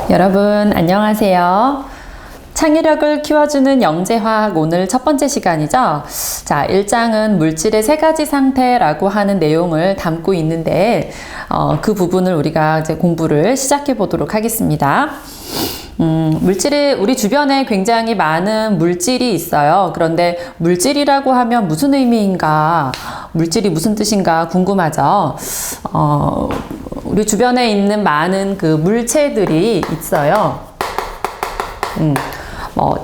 여러분 안녕하세요. 창의력을 키워주는 영재화학 오늘 첫 번째 시간이죠. 자, 1장은 물질의 세 가지 상태라고 하는 내용을 담고 있는데 그 부분을 우리가 이제 공부를 시작해 보도록 하겠습니다. 우리 주변에 굉장히 많은 물질이 있어요. 그런데 물질이라고 하면 무슨 의미인가, 물질이 무슨 뜻인가 궁금하죠. 우리 주변에 있는 많은 그 물체들이 있어요.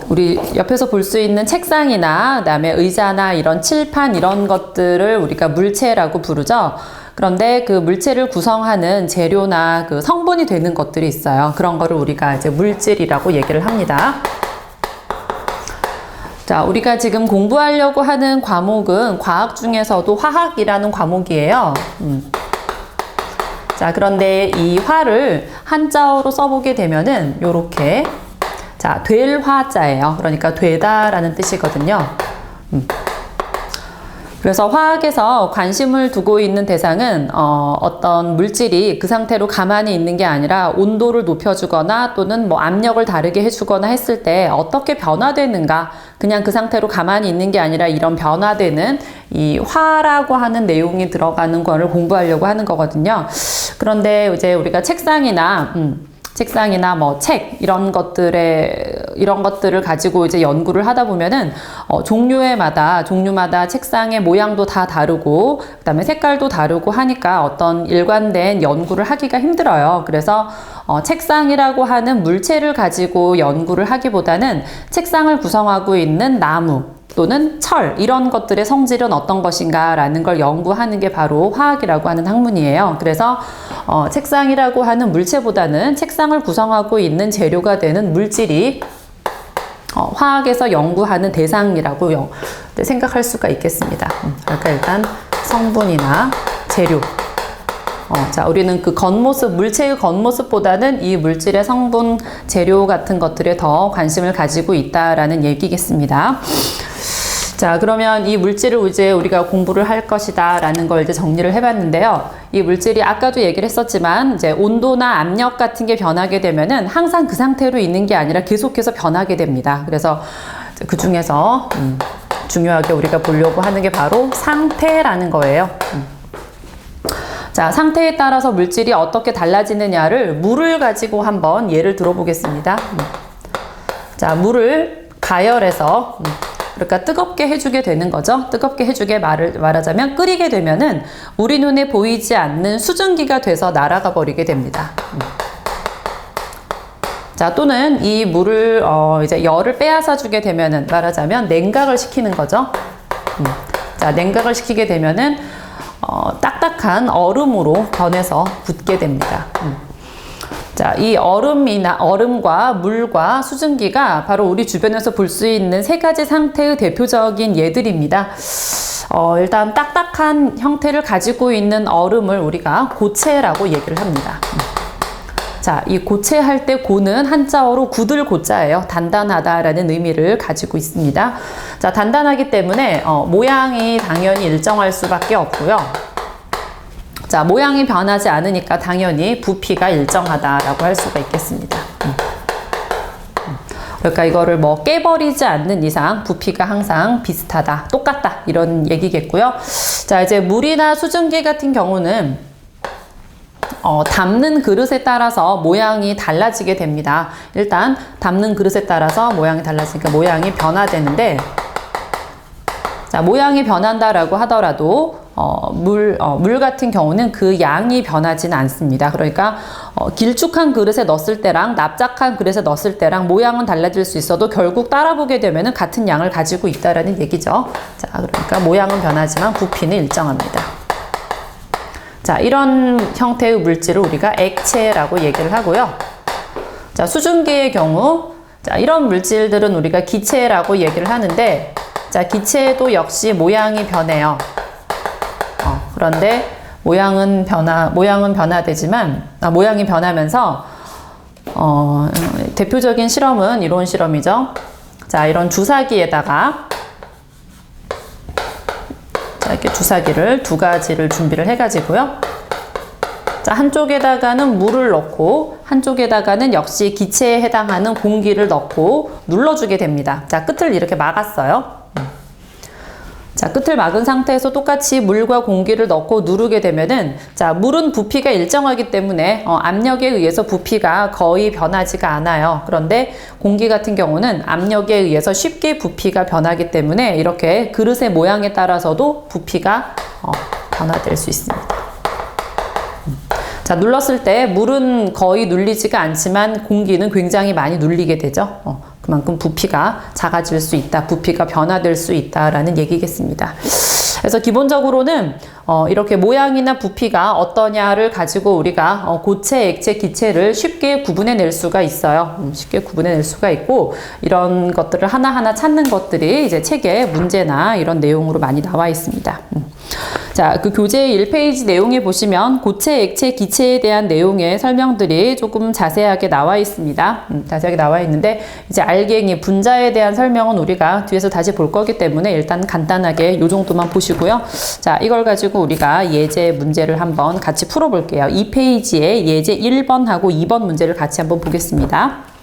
우리 옆에서 볼 수 있는 책상이나 그다음에 의자나 이런 칠판 이런 것들을 우리가 물체라고 부르죠. 그런데 그 물체를 구성하는 재료나 그 성분이 되는 것들이 있어요. 그런 거를 우리가 이제 물질이라고 얘기를 합니다. 자, 우리가 지금 공부하려고 하는 과목은 과학 중에서도 화학이라는 과목이에요. 자, 그런데 이 화를 한자어로 써보게 되면은 요렇게, 자, 될 화자예요. 그러니까 되다라는 뜻이거든요. 그래서 화학에서 관심을 두고 있는 대상은 어떤 물질이 그 상태로 가만히 있는 게 아니라 온도를 높여주거나 또는 뭐 압력을 다르게 해주거나 했을 때 어떻게 변화되는가, 그냥 그 상태로 가만히 있는 게 아니라 이런 변화되는 이 화라고 하는 내용이 들어가는 거를 공부하려고 하는 거거든요. 그런데 이제 우리가 책상이나 뭐 책 이런 것들을 가지고 이제 연구를 하다 보면은 종류마다 책상의 모양도 다 다르고 그다음에 색깔도 다르고 하니까 어떤 일관된 연구를 하기가 힘들어요. 그래서 책상이라고 하는 물체를 가지고 연구를 하기보다는 책상을 구성하고 있는 나무 또는 철 이런 것들의 성질은 어떤 것인가 라는 걸 연구하는 게 바로 화학이라고 하는 학문이에요. 그래서 책상이라고 하는 물체보다는 책상을 구성하고 있는 재료가 되는 물질이 화학에서 연구하는 대상이라고 생각할 수가 있겠습니다. 그러니까 일단 성분이나 재료, 자, 우리는 그 겉모습, 물체의 겉모습보다는 이 물질의 성분, 재료 같은 것들에 더 관심을 가지고 있다라는 얘기겠습니다. 자, 그러면 이 물질을 이제 우리가 공부를 할 것이다 라는 걸 이제 정리를 해봤는데요. 이 물질이 아까도 얘기를 했었지만 이제 온도나 압력 같은 게 변하게 되면은 항상 그 상태로 있는 게 아니라 계속해서 변하게 됩니다. 그래서 그 중에서 중요하게 우리가 보려고 하는 게 바로 상태라는 거예요. 자, 상태에 따라서 물질이 어떻게 달라지느냐를 물을 가지고 한번 예를 들어보겠습니다. 자, 물을 가열해서 그러니까 뜨겁게 해주게 되는 거죠. 뜨겁게 해주게 말하자면 끓이게 되면은 우리 눈에 보이지 않는 수증기가 돼서 날아가 버리게 됩니다. 자, 또는 이 물을 이제 열을 빼앗아 주게 되면은 말하자면 냉각을 시키는 거죠. 자, 냉각을 시키게 되면은 딱딱한 얼음으로 변해서 굳게 됩니다. 자, 이 얼음과 물과 수증기가 바로 우리 주변에서 볼 수 있는 세 가지 상태의 대표적인 예들입니다. 일단 딱딱한 형태를 가지고 있는 얼음을 우리가 고체라고 얘기를 합니다. 자, 이 고체할 때 고는 한자어로 굳을 고자예요. 단단하다라는 의미를 가지고 있습니다. 자, 단단하기 때문에 모양이 당연히 일정할 수밖에 없고요. 자, 모양이 변하지 않으니까 당연히 부피가 일정하다라고 할 수가 있겠습니다. 그러니까 이거를 뭐 깨버리지 않는 이상 부피가 항상 비슷하다, 똑같다 이런 얘기겠고요. 자, 이제 물이나 수증기 같은 경우는 담는 그릇에 따라서 모양이 달라지게 됩니다. 일단 담는 그릇에 따라서 모양이 달라지니까 모양이 변화되는데, 자, 모양이 변한다라고 하더라도 물 같은 경우는 그 양이 변하지는 않습니다. 그러니까 길쭉한 그릇에 넣었을 때랑 납작한 그릇에 넣었을 때랑 모양은 달라질 수 있어도 결국 따라보게 되면은 같은 양을 가지고 있다라는 얘기죠. 자, 그러니까 모양은 변하지만 부피는 일정합니다. 자, 이런 형태의 물질을 우리가 액체라고 얘기를 하고요. 자, 수증기의 경우, 자, 이런 물질들은 우리가 기체라고 얘기를 하는데, 자, 기체도 역시 모양이 변해요. 그런데 모양이 변하면서 대표적인 실험은 이런 실험이죠. 자, 이런 주사기에다가 자, 이렇게 주사기를 두 가지를 준비를 해가지고요. 자, 한쪽에다가는 물을 넣고 한쪽에다가는 역시 기체에 해당하는 공기를 넣고 눌러주게 됩니다. 자, 끝을 이렇게 막았어요. 자, 끝을 막은 상태에서 똑같이 물과 공기를 넣고 누르게 되면은, 자, 물은 부피가 일정하기 때문에 압력에 의해서 부피가 거의 변하지가 않아요. 그런데 공기 같은 경우는 압력에 의해서 쉽게 부피가 변하기 때문에 이렇게 그릇의 모양에 따라서도 부피가 변화될 수 있습니다. 자, 눌렀을 때 물은 거의 눌리지가 않지만 공기는 굉장히 많이 눌리게 되죠. 그만큼 부피가 작아질 수 있다, 부피가 변화될 수 있다라는 얘기겠습니다. 그래서 기본적으로는 이렇게 모양이나 부피가 어떠냐를 가지고 우리가 고체, 액체, 기체를 쉽게 구분해낼 수가 있어요. 쉽게 구분해낼 수가 있고, 이런 것들을 하나하나 찾는 것들이 이제 책에 문제나 이런 내용으로 많이 나와 있습니다. 자, 그 교재 1페이지 내용에 보시면 고체, 액체, 기체에 대한 내용의 설명들이 조금 자세하게 나와 있습니다. 자세하게 나와 있는데, 이제 알갱이, 분자에 대한 설명은 우리가 뒤에서 다시 볼 거기 때문에 일단 간단하게 요 정도만 보시고요. 자, 이걸 가지고 우리가 예제 문제를 한번 같이 풀어볼게요. 2페이지에 예제 1번하고 2번 문제를 같이 한번 보겠습니다.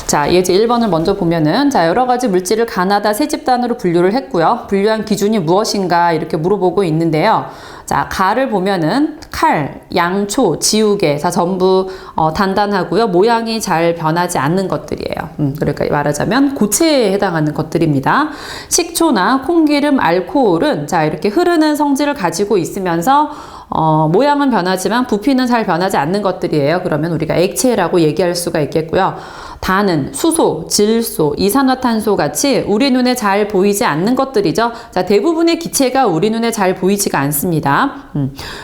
자, 예제 1번을 먼저 보면은, 자, 여러 가지 물질을 가나다 세 집단으로 분류를 했고요. 분류한 기준이 무엇인가 이렇게 물어보고 있는데요. 자, 가를 보면은 칼, 양초, 지우개, 자, 전부 단단하고요. 모양이 잘 변하지 않는 것들이에요. 그러니까 말하자면 고체에 해당하는 것들입니다. 식초나 콩기름, 알코올은 자, 이렇게 흐르는 성질을 가지고 있으면서 모양은 변하지만 부피는 잘 변하지 않는 것들이에요. 그러면 우리가 액체라고 얘기할 수가 있겠고요. 단은 수소, 질소, 이산화탄소 같이 우리 눈에 잘 보이지 않는 것들이죠. 자, 대부분의 기체가 우리 눈에 잘 보이지가 않습니다.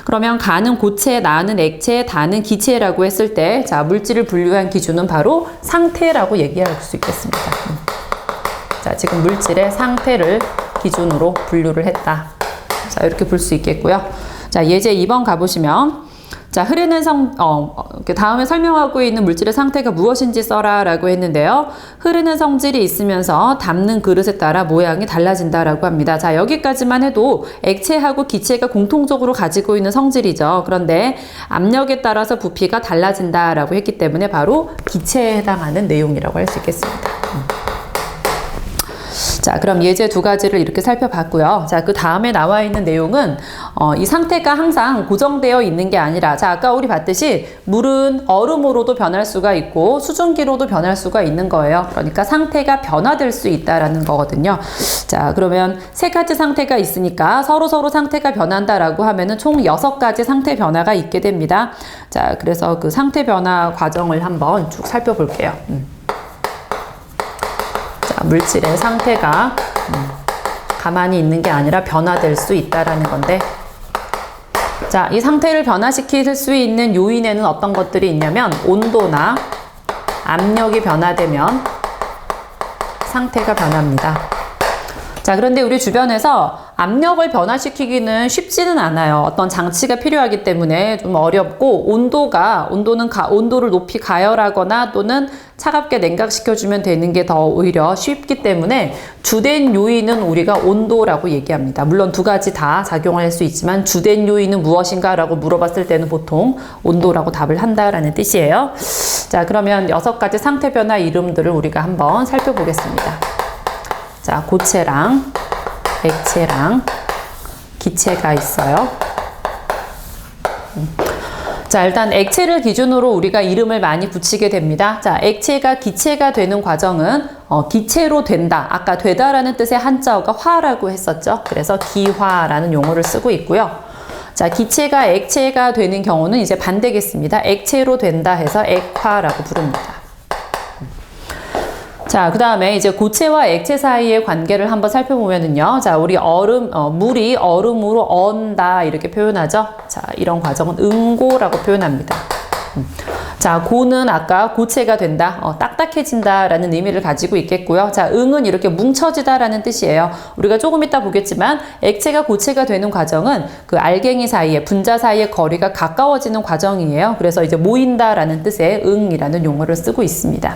그러면 가는 고체, 나는 액체, 다는 기체라고 했을 때, 자, 물질을 분류한 기준은 바로 상태라고 얘기할 수 있겠습니다. 자, 지금 물질의 상태를 기준으로 분류를 했다. 자, 이렇게 볼 수 있겠고요. 자, 예제 2번 가보시면, 자, 흐르는 다음에 설명하고 있는 물질의 상태가 무엇인지 써라 라고 했는데요. 흐르는 성질이 있으면서 담는 그릇에 따라 모양이 달라진다라고 합니다. 자, 여기까지만 해도 액체하고 기체가 공통적으로 가지고 있는 성질이죠. 그런데 압력에 따라서 부피가 달라진다라고 했기 때문에 바로 기체에 해당하는 내용이라고 할 수 있겠습니다. 자, 그럼 예제 두 가지를 이렇게 살펴봤고요. 자, 그 다음에 나와 있는 내용은 이 상태가 항상 고정되어 있는 게 아니라, 자, 아까 우리 봤듯이 물은 얼음으로도 변할 수가 있고 수증기로도 변할 수가 있는 거예요. 그러니까 상태가 변화될 수 있다라는 거거든요. 자, 그러면 세 가지 상태가 있으니까 서로 상태가 변한다라고 하면은 총 6가지 상태 변화가 있게 됩니다. 자, 그래서 그 상태 변화 과정을 한번 쭉 살펴볼게요. 물질의 상태가 가만히 있는 게 아니라 변화될 수 있다라는 건데, 자, 이 상태를 변화시킬 수 있는 요인에는 어떤 것들이 있냐면 온도나 압력이 변화되면 상태가 변합니다. 자, 그런데 우리 주변에서 압력을 변화시키기는 쉽지는 않아요. 어떤 장치가 필요하기 때문에 좀 어렵고, 온도를 높이 가열하거나 또는 차갑게 냉각시켜주면 되는 게 더 오히려 쉽기 때문에 주된 요인은 우리가 온도라고 얘기합니다. 물론 두 가지 다 작용할 수 있지만 주된 요인은 무엇인가 라고 물어봤을 때는 보통 온도라고 답을 한다라는 뜻이에요. 자, 그러면 6가지 상태 변화 이름들을 우리가 한번 살펴보겠습니다. 자, 고체랑 액체랑 기체가 있어요. 자, 일단 액체를 기준으로 우리가 이름을 많이 붙이게 됩니다. 자, 액체가 기체가 되는 과정은 기체로 된다. 아까 되다라는 뜻의 한자어가 화라고 했었죠. 그래서 기화라는 용어를 쓰고 있고요. 자, 기체가 액체가 되는 경우는 이제 반대겠습니다. 액체로 된다 해서 액화라고 부릅니다. 자, 그 다음에 이제 고체와 액체 사이의 관계를 한번 살펴보면은요. 자, 우리 물이 얼음으로 언다 이렇게 표현하죠. 자, 이런 과정은 응고라고 표현합니다. 자, 고는 아까 고체가 된다, 딱딱해진다 라는 의미를 가지고 있겠고요. 자, 응은 이렇게 뭉쳐지다 라는 뜻이에요. 우리가 조금 이따 보겠지만 액체가 고체가 되는 과정은 그 알갱이 사이에, 분자 사이의 거리가 가까워지는 과정이에요. 그래서 이제 모인다 라는 뜻의 응이라는 용어를 쓰고 있습니다.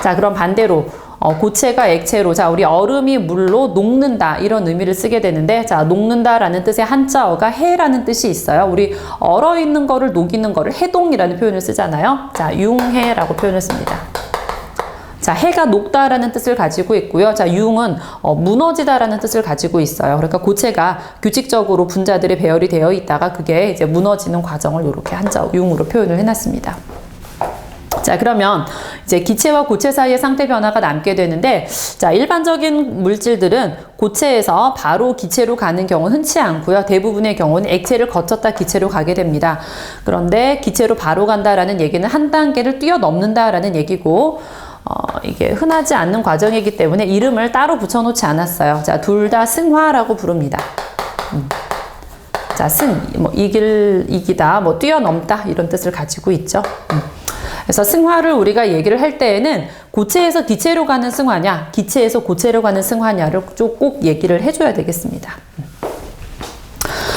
자, 그럼 반대로 고체가 액체로, 자, 우리 얼음이 물로 녹는다, 이런 의미를 쓰게 되는데, 자, 녹는다라는 뜻의 한자어가 해라는 뜻이 있어요. 우리 얼어있는 거를 녹이는 거를 해동이라는 표현을 쓰잖아요. 자, 융해라고 표현을 씁니다. 자, 해가 녹다라는 뜻을 가지고 있고요. 자, 융은 무너지다라는 뜻을 가지고 있어요. 그러니까 고체가 규칙적으로 분자들이 배열이 되어 있다가 그게 이제 무너지는 과정을 이렇게 한자어 융으로 표현을 해놨습니다. 자, 그러면 이제 기체와 고체 사이의 상태 변화가 남게 되는데, 자, 일반적인 물질들은 고체에서 바로 기체로 가는 경우는 흔치 않고요. 대부분의 경우는 액체를 거쳤다 기체로 가게 됩니다. 그런데 기체로 바로 간다라는 얘기는 한 단계를 뛰어넘는다라는 얘기고, 이게 흔하지 않는 과정이기 때문에 이름을 따로 붙여놓지 않았어요. 자, 둘 다 승화라고 부릅니다. 자, 뭐, 이기다, 뭐, 뛰어넘다, 이런 뜻을 가지고 있죠. 그래서 승화를 우리가 얘기를 할 때에는 고체에서 기체로 가는 승화냐, 기체에서 고체로 가는 승화냐를 좀 꼭 얘기를 해줘야 되겠습니다.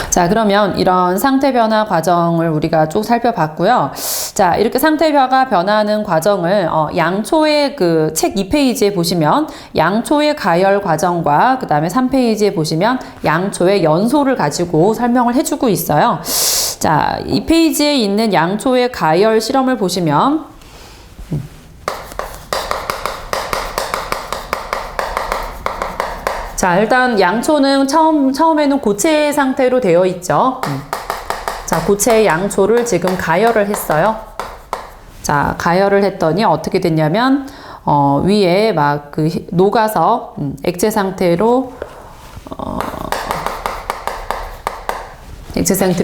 자, 그러면 이런 상태 변화 과정을 우리가 쭉 살펴봤고요. 자, 이렇게 상태가 변하는 과정을 양초의 그 책 2페이지에 보시면 양초의 가열 과정과 그 다음에 3페이지에 보시면 양초의 연소를 가지고 설명을 해주고 있어요. 자, 이 페이지에 있는 양초의 가열 실험을 보시면 자, 일단 양초는 처음에는 고체 상태로 되어 있죠. 자, 고체의 양초를 지금 가열을 했어요. 자, 가열을 했더니 어떻게 됐냐면 위에 막 그 녹아서 액체 상태로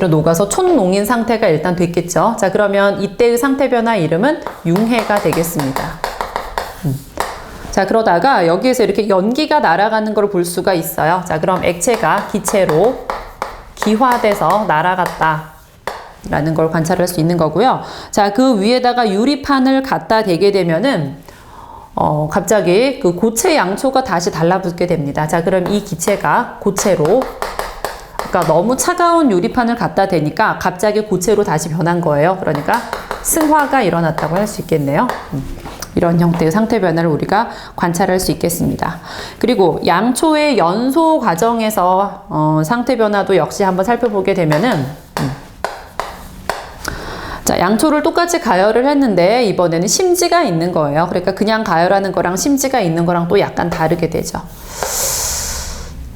녹아서 촌농인 상태가 일단 됐겠죠. 자, 그러면 이때의 상태 변화 이름은 융해가 되겠습니다. 자, 그러다가 여기에서 이렇게 연기가 날아가는 걸 볼 수가 있어요. 자, 그럼 액체가 기체로 기화돼서 날아갔다 라는 걸 관찰할 수 있는 거고요. 자, 그 위에다가 유리판을 갖다 대게 되면은 갑자기 그 고체 양초가 다시 달라붙게 됩니다. 자, 그럼 이 기체가 고체로, 그러니까 너무 차가운 유리판을 갖다 대니까 갑자기 고체로 다시 변한 거예요. 그러니까 승화가 일어났다고 할 수 있겠네요. 이런 형태의 상태 변화를 우리가 관찰할 수 있겠습니다. 그리고 양초의 연소 과정에서 상태 변화도 역시 한번 살펴보게 되면은 자, 양초를 똑같이 가열을 했는데 이번에는 심지가 있는 거예요. 그러니까 그냥 가열하는 거랑 심지가 있는 거랑 또 약간 다르게 되죠.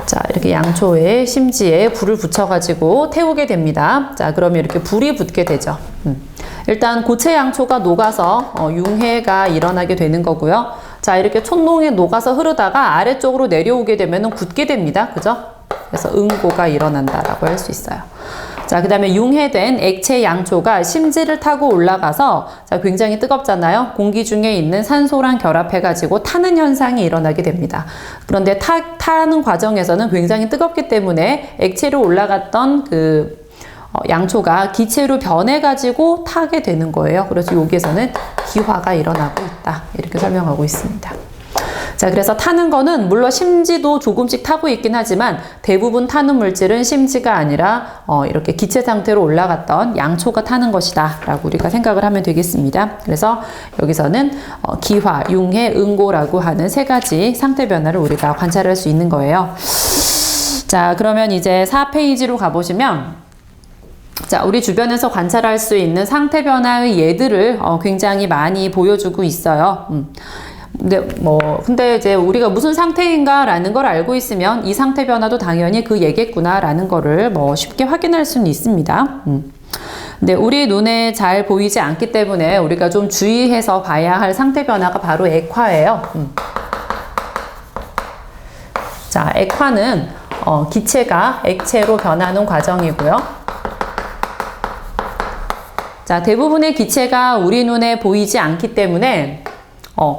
자, 이렇게 양초에 심지에 불을 붙여가지고 태우게 됩니다. 자, 그러면 이렇게 불이 붙게 되죠. 일단 고체 양초가 녹아서 융해가 일어나게 되는 거고요. 자, 이렇게 촌농에 녹아서 흐르다가 아래쪽으로 내려오게 되면 굳게 됩니다. 그죠? 그래서 응고가 일어난다라고 할 수 있어요. 자, 그 다음에 융해된 액체 양초가 심지를 타고 올라가서 자, 굉장히 뜨겁잖아요. 공기 중에 있는 산소랑 결합해가지고 타는 현상이 일어나게 됩니다. 그런데 타는 과정에서는 굉장히 뜨겁기 때문에 액체로 올라갔던 그 양초가 기체로 변해가지고 타게 되는 거예요. 그래서 여기에서는 기화가 일어나고 있다. 이렇게 설명하고 있습니다. 자, 그래서 타는 거는 물론 심지도 조금씩 타고 있긴 하지만 대부분 타는 물질은 심지가 아니라 이렇게 기체 상태로 올라갔던 양초가 타는 것이다 라고 우리가 생각을 하면 되겠습니다. 그래서 여기서는 기화, 융해, 응고라고 하는 세 가지 상태 변화를 우리가 관찰할 수 있는 거예요. 자, 그러면 이제 4페이지로 가보시면 자, 우리 주변에서 관찰할 수 있는 상태 변화의 예들을 굉장히 많이 보여주고 있어요. 근데 이제 우리가 무슨 상태인가라는 걸 알고 있으면 이 상태 변화도 당연히 그 얘겠구나라는 거를 쉽게 확인할 수는 있습니다. 근데 우리 눈에 잘 보이지 않기 때문에 우리가 좀 주의해서 봐야 할 상태 변화가 바로 액화예요. 자, 액화는 기체가 액체로 변하는 과정이고요. 자, 대부분의 기체가 우리 눈에 보이지 않기 때문에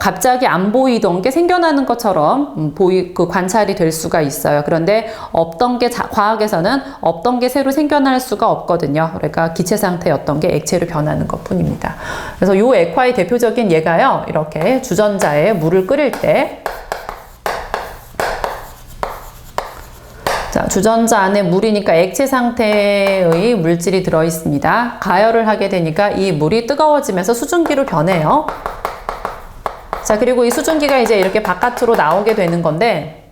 갑자기 안 보이던 게 생겨나는 것처럼 그 관찰이 될 수가 있어요. 그런데 없던 게 과학에서는 없던 게 새로 생겨날 수가 없거든요. 그러니까 기체 상태였던 게 액체로 변하는 것뿐입니다. 그래서 이 액화의 대표적인 예가요. 이렇게 주전자에 물을 끓일 때 자, 주전자 안에 물이니까 액체 상태의 물질이 들어 있습니다. 가열을 하게 되니까 이 물이 뜨거워지면서 수증기로 변해요. 자, 그리고 이 수증기가 이제 이렇게 바깥으로 나오게 되는 건데,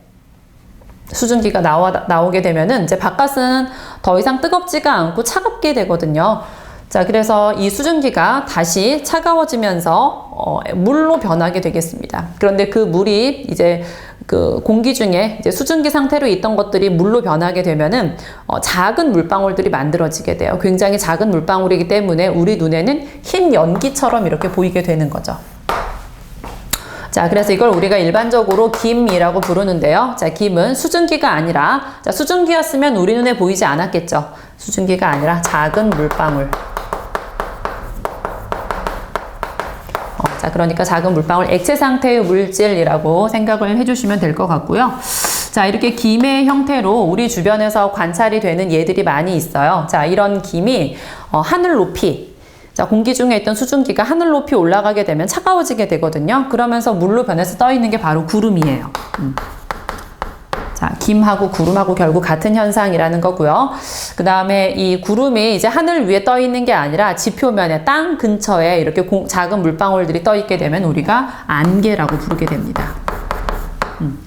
수증기가 나오게 되면은 이제 바깥은 더 이상 뜨겁지가 않고 차갑게 되거든요. 자, 그래서 이 수증기가 다시 차가워지면서 물로 변하게 되겠습니다. 그런데 그 물이 이제 그 공기 중에 이제 수증기 상태로 있던 것들이 물로 변하게 되면은 작은 물방울들이 만들어지게 돼요. 굉장히 작은 물방울이기 때문에 우리 눈에는 흰 연기처럼 이렇게 보이게 되는 거죠. 자, 그래서 이걸 우리가 일반적으로 김이라고 부르는데요. 자, 김은 수증기가 아니라, 자, 수증기였으면 우리 눈에 보이지 않았겠죠. 수증기가 아니라 작은 물방울. 자, 그러니까 작은 물방울, 액체 상태의 물질이라고 생각을 해주시면 될 것 같고요. 자, 이렇게 김의 형태로 우리 주변에서 관찰이 되는 예들이 많이 있어요. 자, 이런 김이 하늘 높이, 자, 공기 중에 있던 수증기가 하늘 높이 올라가게 되면 차가워지게 되거든요. 그러면서 물로 변해서 떠 있는 게 바로 구름이에요. 자, 김하고 구름하고 결국 같은 현상이라는 거고요. 그 다음에 이 구름이 이제 하늘 위에 떠 있는 게 아니라 지표면에 땅 근처에 이렇게 작은 물방울들이 떠 있게 되면 우리가 안개라고 부르게 됩니다.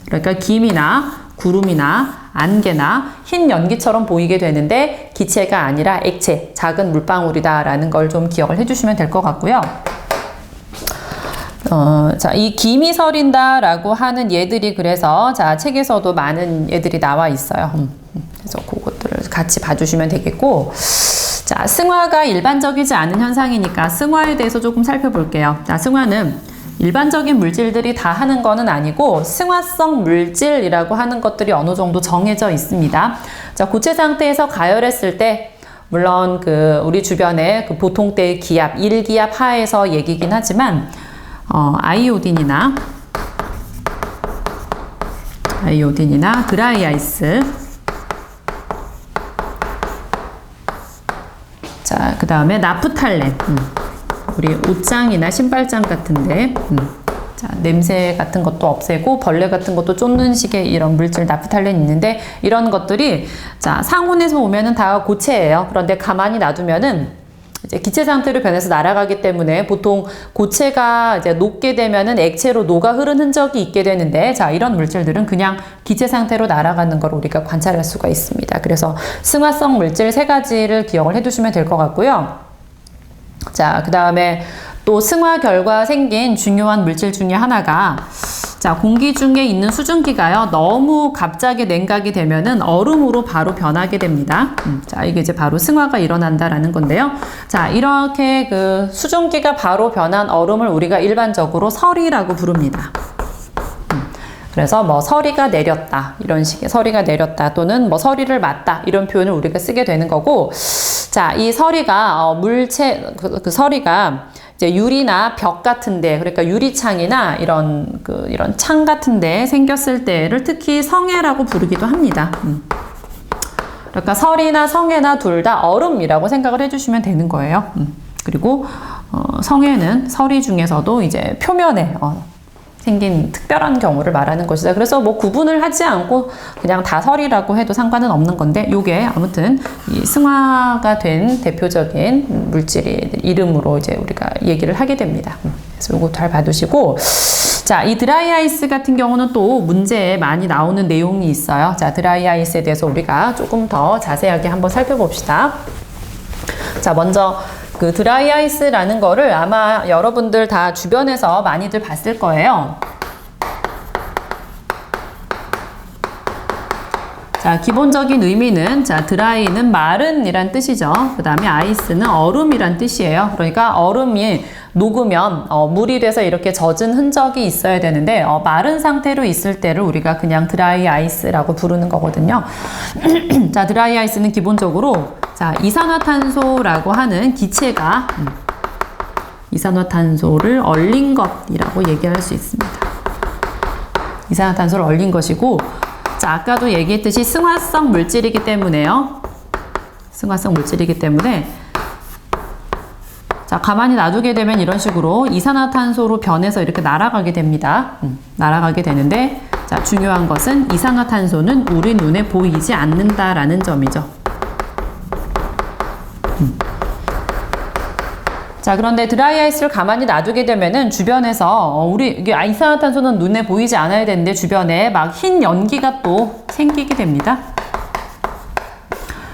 그러니까 김이나 구름이나 안개나 흰 연기처럼 보이게 되는데 기체가 아니라 액체, 작은 물방울이다라는 걸 좀 기억을 해주시면 될 것 같고요. 자, 이 김이 서린다라고 하는 예들이 그래서 자, 책에서도 많은 예들이 나와 있어요. 그래서 그것들을 같이 봐주시면 되겠고, 자, 승화가 일반적이지 않은 현상이니까 승화에 대해서 조금 살펴볼게요. 자, 승화는 일반적인 물질들이 다 하는 거는 아니고 승화성 물질이라고 하는 것들이 어느 정도 정해져 있습니다. 자, 고체 상태에서 가열했을 때 물론 그 우리 주변에 그 보통 때의 기압, 1기압 하에서 얘기긴 하지만 아이오딘이나 드라이 아이스, 자, 그 다음에 나프탈렌, 우리 옷장이나 신발장 같은데 자, 냄새 같은 것도 없애고 벌레 같은 것도 쫓는 식의 이런 물질 나프탈렌이 있는데 이런 것들이 자, 상온에서 오면은 다 고체예요. 그런데 가만히 놔두면은 이제 기체 상태로 변해서 날아가기 때문에 보통 고체가 이제 녹게 되면은 액체로 녹아 흐른 흔적이 있게 되는데, 자, 이런 물질들은 그냥 기체 상태로 날아가는 걸 우리가 관찰할 수가 있습니다. 그래서 승화성 물질 3가지를 기억을 해두시면 될 것 같고요. 자, 그 다음에 또 승화 결과 생긴 중요한 물질 중에 하나가, 자, 공기 중에 있는 수증기가요, 너무 갑자기 냉각이 되면은 얼음으로 바로 변하게 됩니다. 자, 이게 이제 바로 승화가 일어난다라는 건데요. 자, 이렇게 그 수증기가 바로 변한 얼음을 우리가 일반적으로 서리라고 부릅니다. 그래서 뭐 서리가 내렸다, 이런 식의 서리가 내렸다 또는 뭐 서리를 맞다, 이런 표현을 우리가 쓰게 되는 거고, 자, 이 서리가 물체 그 서리가 이제 유리나 벽 같은데, 그러니까 유리창이나 이런 창 같은데 생겼을 때를 특히 성해라고 부르기도 합니다. 그러니까 설이나 성해나 둘 다 얼음이라고 생각을 해주시면 되는 거예요. 그리고 성해는 서리 중에서도 이제 표면에 생긴 특별한 경우를 말하는 것이다. 그래서 뭐 구분을 하지 않고 그냥 다 설이라고 해도 상관은 없는 건데, 요게 아무튼 이 승화가 된 대표적인 물질의 이름으로 이제 우리가 얘기를 하게 됩니다. 그래서 요거 잘 봐두시고, 자, 이 드라이 아이스 같은 경우는 또 문제에 많이 나오는 내용이 있어요. 자, 드라이 아이스에 대해서 우리가 조금 더 자세하게 한번 살펴봅시다. 자, 먼저 그 드라이 아이스라는 거를 아마 여러분들 다 주변에서 많이들 봤을 거예요. 자, 기본적인 의미는, 자, 드라이는 마른 이란 뜻이죠. 그 다음에 아이스는 얼음이란 뜻이에요. 그러니까 얼음이 녹으면 물이 돼서 이렇게 젖은 흔적이 있어야 되는데 마른 상태로 있을 때를 우리가 그냥 드라이 아이스라고 부르는 거거든요. 자, 드라이 아이스는 기본적으로, 자, 이산화탄소라고 하는 기체가 이산화탄소를 얼린 것이라고 얘기할 수 있습니다. 이산화탄소를 얼린 것이고, 자, 아까도 얘기했듯이 승화성 물질이기 때문에요. 승화성 물질이기 때문에, 자, 가만히 놔두게 되면 이런 식으로 이산화탄소로 변해서 이렇게 날아가게 됩니다. 날아가게 되는데, 자, 중요한 것은 이산화탄소는 우리 눈에 보이지 않는다라는 점이죠. 자, 그런데 드라이 아이스를 가만히 놔두게 되면은 주변에서 우리 이게 이산화탄소는 눈에 보이지 않아야 되는데 주변에 막 흰 연기가 또 생기게 됩니다.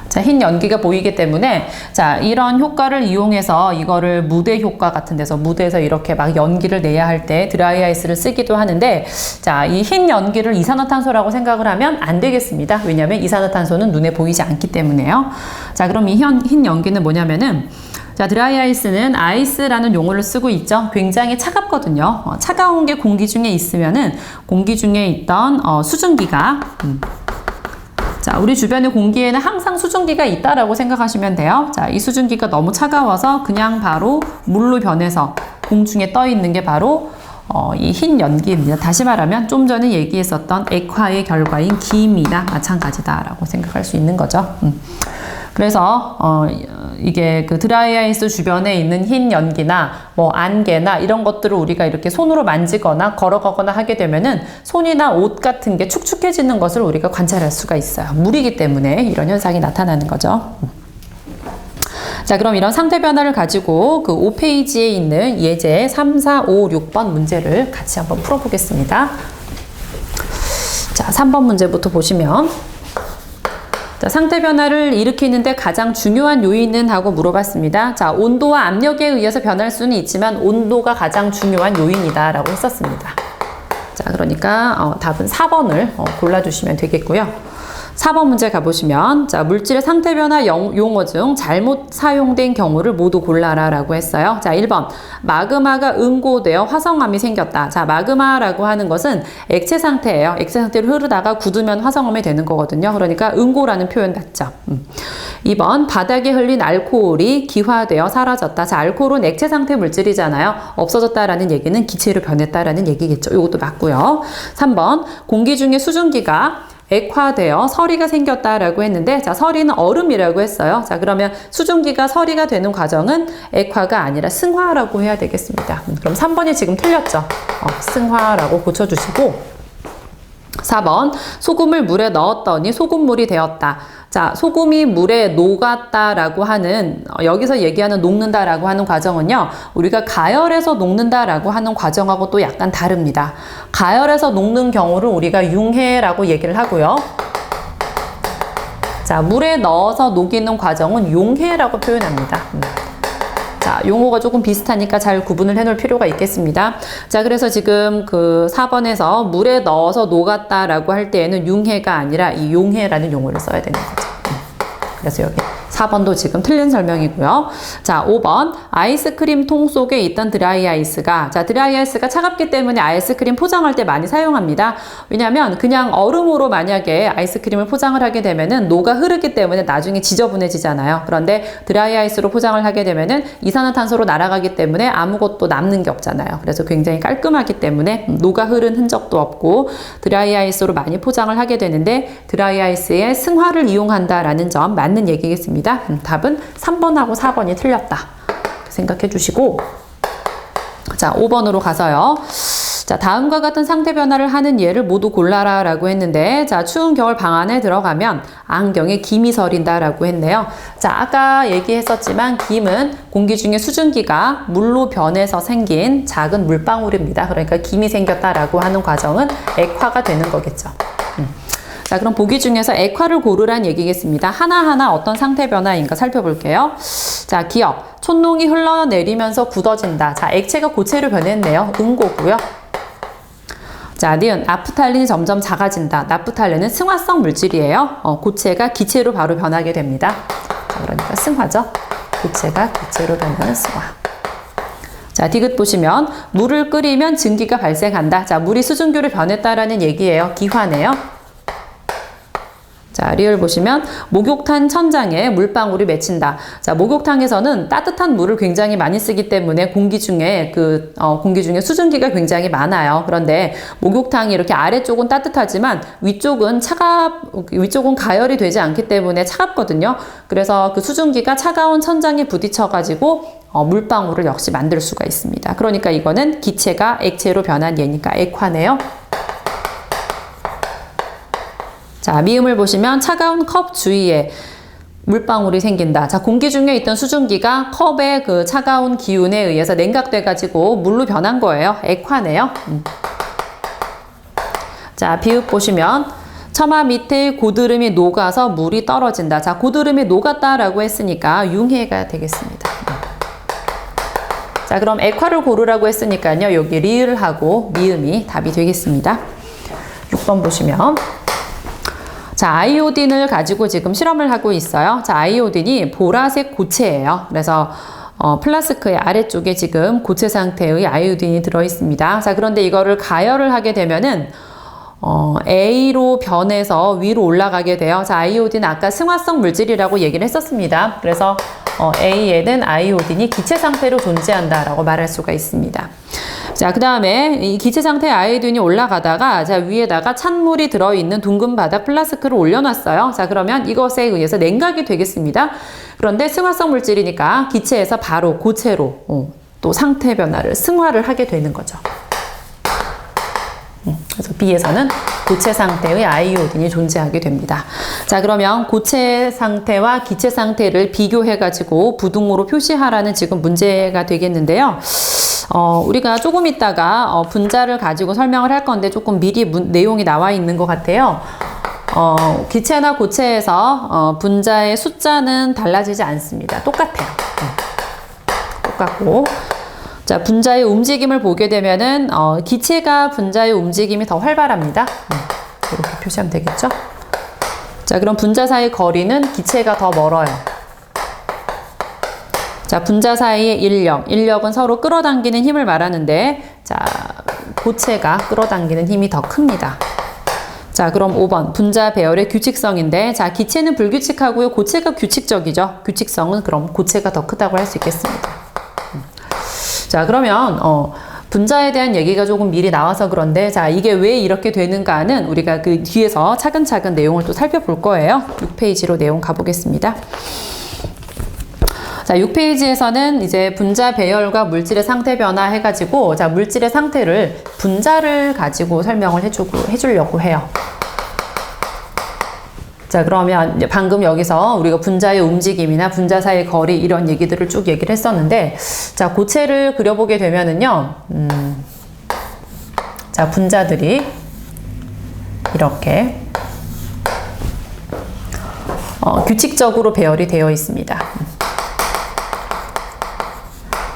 자, 흰 연기가 보이기 때문에 자, 이런 효과를 이용해서 이거를 무대 효과 같은 데서 무대에서 이렇게 막 연기를 내야 할 때 드라이 아이스를 쓰기도 하는데 자, 이 흰 연기를 이산화탄소라고 생각을 하면 안 되겠습니다. 왜냐하면 이산화탄소는 눈에 보이지 않기 때문에요. 자, 그럼 이 흰 연기는 뭐냐면은 자, 드라이 아이스는 아이스라는 용어를 쓰고 있죠. 굉장히 차갑거든요. 차가운 게 공기 중에 있으면은 공기 중에 있던 수증기가 자, 우리 주변의 공기에는 항상 수증기가 있다라고 생각하시면 돼요. 자, 이 수증기가 너무 차가워서 그냥 바로 물로 변해서 공중에 떠 있는 게 바로 이 흰 연기입니다. 다시 말하면 좀 전에 얘기했었던 액화의 결과인 기임이나 마찬가지다라고 생각할 수 있는 거죠. 그래서 이게 그 드라이 아이스 주변에 있는 흰 연기나 뭐 안개나 이런 것들을 우리가 이렇게 손으로 만지거나 걸어가거나 하게 되면은 손이나 옷 같은 게 축축해지는 것을 우리가 관찰할 수가 있어요. 물이기 때문에 이런 현상이 나타나는 거죠. 자, 그럼 이런 상태 변화를 가지고 그 5페이지에 있는 예제 3, 4, 5, 6번 문제를 같이 한번 풀어보겠습니다. 자, 3번 문제부터 보시면 자, 상태 변화를 일으키는데 가장 중요한 요인은 하고 물어봤습니다. 자, 온도와 압력에 의해서 변할 수는 있지만 온도가 가장 중요한 요인이다 라고 했었습니다. 자, 그러니까 답은 4번을 골라주시면 되겠고요. 4번 문제 가보시면 자, 물질의 상태 변화 용어 중 잘못 사용된 경우를 모두 골라라 라고 했어요. 자, 1번 마그마가 응고되어 화성암이 생겼다. 자, 마그마라고 하는 것은 액체 상태예요. 액체 상태로 흐르다가 굳으면 화성암이 되는 거거든요. 그러니까 응고라는 표현 같죠. 2번 바닥에 흘린 알코올이 기화되어 사라졌다. 자, 알코올은 액체 상태 물질이잖아요. 없어졌다라는 얘기는 기체로 변했다라는 얘기겠죠. 이것도 맞고요. 3번 공기 중에 수증기가 액화되어 서리가 생겼다라고 했는데 자, 서리는 얼음이라고 했어요. 자, 그러면 수증기가 서리가 되는 과정은 액화가 아니라 승화라고 해야 되겠습니다. 그럼 3번이 지금 틀렸죠. 승화라고 고쳐주시고 4번 소금을 물에 넣었더니 소금물이 되었다. 자, 소금이 물에 녹았다라고 하는 여기서 얘기하는 녹는다라고 하는 과정은요. 우리가 가열해서 녹는다라고 하는 과정하고 또 약간 다릅니다. 가열해서 녹는 경우를 우리가 융해라고 얘기를 하고요. 자, 물에 넣어서 녹이는 과정은 용해라고 표현합니다. 자, 용어가 조금 비슷하니까 잘 구분을 해놓을 필요가 있겠습니다. 자, 그래서 지금 그 4번에서 물에 넣어서 녹았다라고 할 때에는 융해가 아니라 이 용해라는 용어를 써야 되는 거죠. 그래서 여기 4번도 지금 틀린 설명이고요. 자, 5번 아이스크림 통 속에 있던 드라이 아이스가 자, 드라이 아이스가 차갑기 때문에 아이스크림 포장할 때 많이 사용합니다. 왜냐하면 그냥 얼음으로 만약에 아이스크림을 포장을 하게 되면은 녹아 흐르기 때문에 나중에 지저분해지잖아요. 그런데 드라이 아이스로 포장을 하게 되면은 이산화탄소로 날아가기 때문에 아무것도 남는 게 없잖아요. 그래서 굉장히 깔끔하기 때문에 녹아 흐른 흔적도 없고 드라이 아이스로 많이 포장을 하게 되는데 드라이 아이스의 승화를 이용한다라는 점 맞는 얘기겠습니다. 답은 3번하고 4번이 틀렸다 생각해 주시고 자, 5번으로 가서요. 자, 다음과 같은 상태 변화를 하는 예를 모두 골라라 라고 했는데 자, 추운 겨울 방 안에 들어가면 안경에 김이 서린다 라고 했네요. 자, 아까 얘기했었지만 김은 공기 중에 수증기가 물로 변해서 생긴 작은 물방울입니다. 그러니까 김이 생겼다라고 하는 과정은 액화가 되는 거겠죠. 자, 그럼 보기 중에서 액화를 고르란 얘기겠습니다. 하나하나 어떤 상태 변화인가 살펴볼게요. 자, 기억. 촛농이 흘러내리면서 굳어진다. 자, 액체가 고체로 변했네요. 응고고요. 자, 니은. 나프탈린이 점점 작아진다. 나프탈린은 승화성 물질이에요. 고체가 기체로 바로 변하게 됩니다. 자, 그러니까 승화죠. 고체가 기체로 변하는 승화. 자, 디귿 보시면 물을 끓이면 증기가 발생한다. 자, 물이 수증기로 변했다라는 얘기예요. 기화네요. 자, 리을 보시면 목욕탕 천장에 물방울이 맺힌다. 자, 목욕탕에서는 따뜻한 물을 굉장히 많이 쓰기 때문에 공기 중에 수증기가 굉장히 많아요. 그런데 목욕탕이 이렇게 아래쪽은 따뜻하지만 위쪽은 가열이 되지 않기 때문에 차갑거든요. 그래서 그 수증기가 차가운 천장에 부딪혀 가지고 물방울을 역시 만들 수가 있습니다. 그러니까 이거는 기체가 액체로 변한 예니까 액화네요. 자, 미음을 보시면 차가운 컵 주위에 물방울이 생긴다. 자, 공기 중에 있던 수증기가 컵의 그 차가운 기운에 의해서 냉각돼가지고 물로 변한 거예요. 액화네요. 자, 비읍 보시면 처마 밑에 고드름이 녹아서 물이 떨어진다. 자, 고드름이 녹았다라고 했으니까 융해가 되겠습니다. 자, 그럼 액화를 고르라고 했으니까요. 여기 리을하고 미음이 답이 되겠습니다. 6번 보시면 자, 아이오딘을 가지고 지금 실험을 하고 있어요. 자, 아이오딘이 보라색 고체예요. 그래서 플라스크의 아래쪽에 지금 고체 상태의 아이오딘이 들어있습니다. 자, 그런데 이거를 가열을 하게 되면은 A로 변해서 위로 올라가게 돼요. 자, 아이오딘 아까 승화성 물질이라고 얘기를 했었습니다. 그래서 A에는 아이오딘이 기체 상태로 존재한다라고 말할 수가 있습니다. 자, 그 다음에 이 기체 상태의 아이오딘이 올라가다가 자, 위에다가 찬물이 들어있는 둥근 바닥 플라스크를 올려놨어요. 자, 그러면 이것에 의해서 냉각이 되겠습니다. 그런데 승화성 물질이니까 기체에서 바로 고체로 또 상태 변화를 승화를 하게 되는 거죠. 그래서 B에서는 고체 상태의 아이오딘이 존재하게 됩니다. 자, 그러면 고체 상태와 기체 상태를 비교해가지고 부등호로 표시하라는 지금 문제가 되겠는데요. 우리가 조금 있다가 분자를 가지고 설명을 할 건데 조금 미리 내용이 나와 있는 것 같아요. 기체나 고체에서 분자의 숫자는 달라지지 않습니다. 똑같아요. 똑같고. 자, 분자의 움직임을 보게 되면은 기체가 분자의 움직임이 더 활발합니다. 이렇게 표시하면 되겠죠? 자, 그럼 분자 사이 거리는 기체가 더 멀어요. 자, 분자 사이의 인력은 서로 끌어당기는 힘을 말하는데, 자, 고체가 끌어당기는 힘이 더 큽니다. 자, 그럼 5번 분자 배열의 규칙성인데, 자, 기체는 불규칙하고요, 고체가 규칙적이죠. 규칙성은 그럼 고체가 더 크다고 할 수 있겠습니다. 자, 그러면 분자에 대한 얘기가 조금 미리 나와서 그런데 자, 이게 왜 이렇게 되는가는 우리가 그 뒤에서 차근차근 내용을 또 살펴볼 거예요. 6페이지로 내용 가보겠습니다. 자, 6페이지에서는 이제 분자 배열과 물질의 상태 변화 해가지고 자, 물질의 상태를 분자를 가지고 설명을 해주려고 해요. 자, 그러면 이제 방금 여기서 우리가 분자의 움직임이나 분자 사이의 거리 이런 얘기들을 쭉 얘기를 했었는데, 자, 고체를 그려보게 되면은요, 자, 분자들이 이렇게 규칙적으로 배열이 되어 있습니다.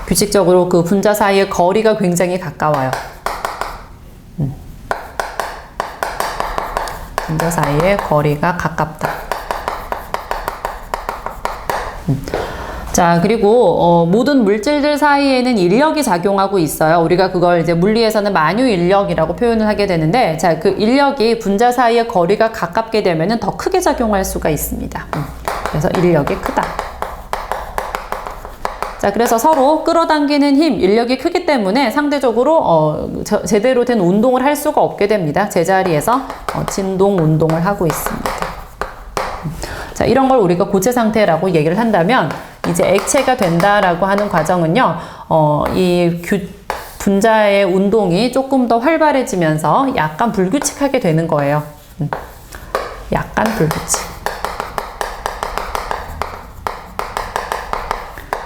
규칙적으로 그 분자 사이의 거리가 굉장히 가까워요. 분자 사이의 거리가 가깝다. 자, 그리고 모든 물질들 사이에는 인력이 작용하고 있어요. 우리가 그걸 이제 물리에서는 만유 인력이라고 표현을 하게 되는데, 자, 그 인력이 분자 사이의 거리가 가깝게 되면은 더 크게 작용할 수가 있습니다. 그래서 인력이 크다. 자, 그래서 서로 끌어당기는 힘, 인력이 크기 때문에 상대적으로 제대로 된 운동을 할 수가 없게 됩니다. 제자리에서 진동 운동을 하고 있습니다. 자, 이런 걸 우리가 고체 상태라고 얘기를 한다면 이제 액체가 된다라고 하는 과정은요, 이 분자의 운동이 조금 더 활발해지면서 약간 불규칙하게 되는 거예요. 약간 불규칙.